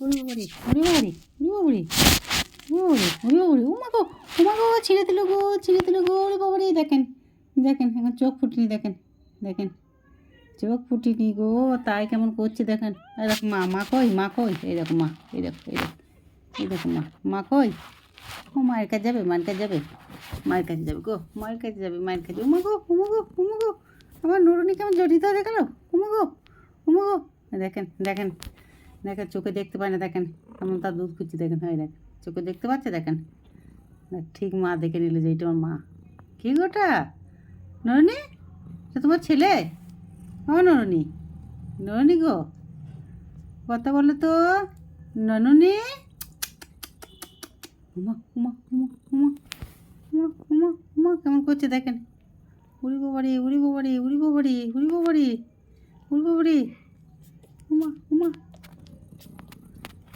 ওরে বাবারে, ওরে বাবারে, ওরে বাবারে, ওরে ওরে ওরে, ও মা গো, ছিঁড়ে দিল গো, ছিঁড়ে দিল গো, ওরে বাবারে, দেখেন দেখেন এখন চোখ ফুটিনি, দেখেন দেখেন চোখ ফুটিনি গো, তাই কেমন করছে দেখেন। এই দেখো মা, মা কই, মা কই, এই দেখো মা, এই দেখো এই দেখো, এই দেখো মা, মা কই, ও মায়ের কাছে যাবে, মায়ের কাছে যাবে, মায়ের কাছে যাবে গো, মায়ের কাছে যাবে, মায়ের কাছে, উমা গো, উমা গো, উমা গো, আমার নুরুনি কেমন জড়িত দেখালো, উমা গো, উমা গো, দেখেন দেখেন দেখেন, চোখে দেখতে পায় না, দেখেন কেমন তার দুধ খুঁজছে, দেখেন হয় দেখেন, চোখে দেখতে পাচ্ছে, দেখেন ঠিক মা দেখে নিল যে এইটা আমার মা। কী গোটা নরনি, এটা তোমার ছেলে? ও নরনি, নরনি গো, কথা বলো তো, ননুনি, উমা উমা উমা উমা উমা উমা উমা কেমন করছে দেখেন, উড়ি বাবারে, উড়ি বাবারে, উড়ি বাবারে, উড়ি বাবারে, উড়ি বাবারে, উমা উমা,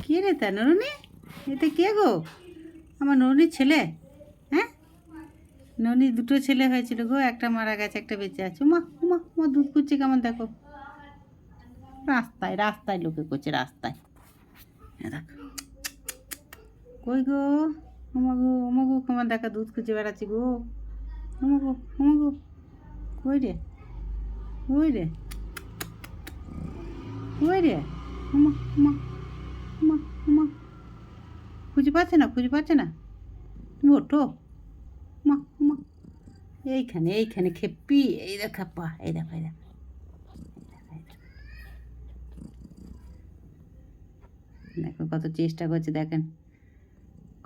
কে রে তা নরনি, এটা কে গো, আমার নরনির ছেলে? হ্যাঁ, ননি দুটো ছেলে হয়েছিল গো, একটা মারা গেছে, একটা বেঁচে আছে। উমা উমা উমা, দুধ করছে কেমন দেখো, রাস্তায় রাস্তায় লোকে করছে, রাস্তায় দেখো, কই গো, ওমা গো কেমন দেখা, দুধ খুঁজে বেড়াচ্ছি গো, ওমা গো, কই রে, ওই রে, ওই রে, উমা উমা উমা উমা, খুঁজে পাচ্ছে না, খুঁজে পাচ্ছে না, তুমি ওঠো, উমা উমা, এইখানে এইখানে খেপি, এই দেখ পা, এই দেখ এই দেখ, দেখো কত চেষ্টা করছে, দেখেন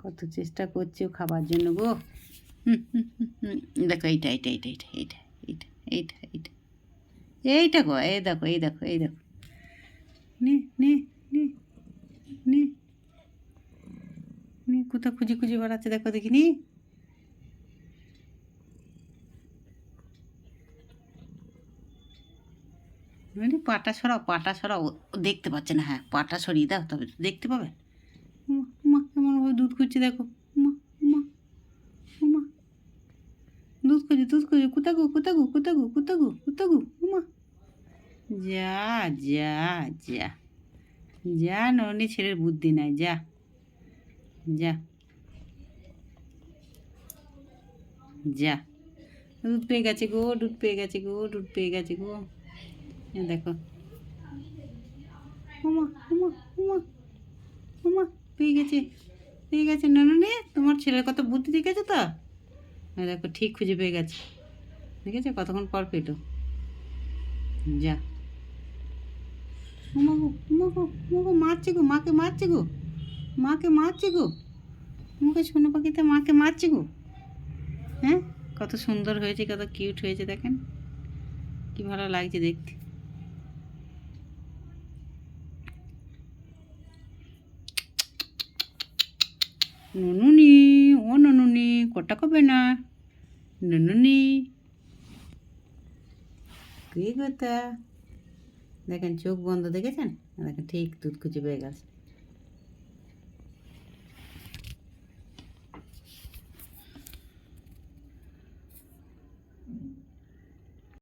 কত চেষ্টা করছে ও খাবার জন্য গো। দেখো এইটা এইটা এইটা এইটা এইটা এইটা এইটা এইটা এইটা গো, এই দেখো এই দেখো এই দেখো, নে নে নে নে নে, কোথাও খুঁজে খুঁজে বেড়াচ্ছে, দেখো দেখিনি, পাটা সরাও, পাটা সরাও, ও দেখতে পাচ্ছে না, হ্যাঁ পাটা সরিয়ে দাও তবে দেখতে পাবে। উমা উমা কেমনভাবে দুধ খুঁজছে দেখো, উমা উমা উমা, দুধ খুঁজে, দুধ খুঁজে, কোথাগু কোথাগু কোথাগু কোথাগু কোথাগু, উমা, যা যা যা যা, ননি ছেলের বুদ্ধি নাই, যা যা যা, দুধ পেয়ে গেছে গো, দুধ পেয়ে গেছে গো, দুধ পেয়ে গেছে গো, দেখো, উমা উমা উমা উমা, পেয়ে গেছে, পেয়ে গেছে নননি, তোমার ছেলের কত বুদ্ধি দেখেছো তো, দেখো ঠিক খুঁজে পেয়ে গেছে, দেখেছো কতক্ষণ পর পেটো, যা, উমা গো, উমা গো, উমা গো, মারছে গো, মাকে মারছে গো, মাকে মারছে গো, আমাকে সোনা পাখিতে মাকে মারছে গো, হ্যাঁ কত সুন্দর হয়েছে, কত কিউট হয়েছে, দেখেন কি ভালো লাগছে দেখতে। ননুনি, ও ননুনি, কটা কবে না, ননুনি, কে কথা, দেখেন চোখ বন্ধ, দেখেছেন, দেখেন ঠিক দুধ খুঁজে পেয়ে গেছে।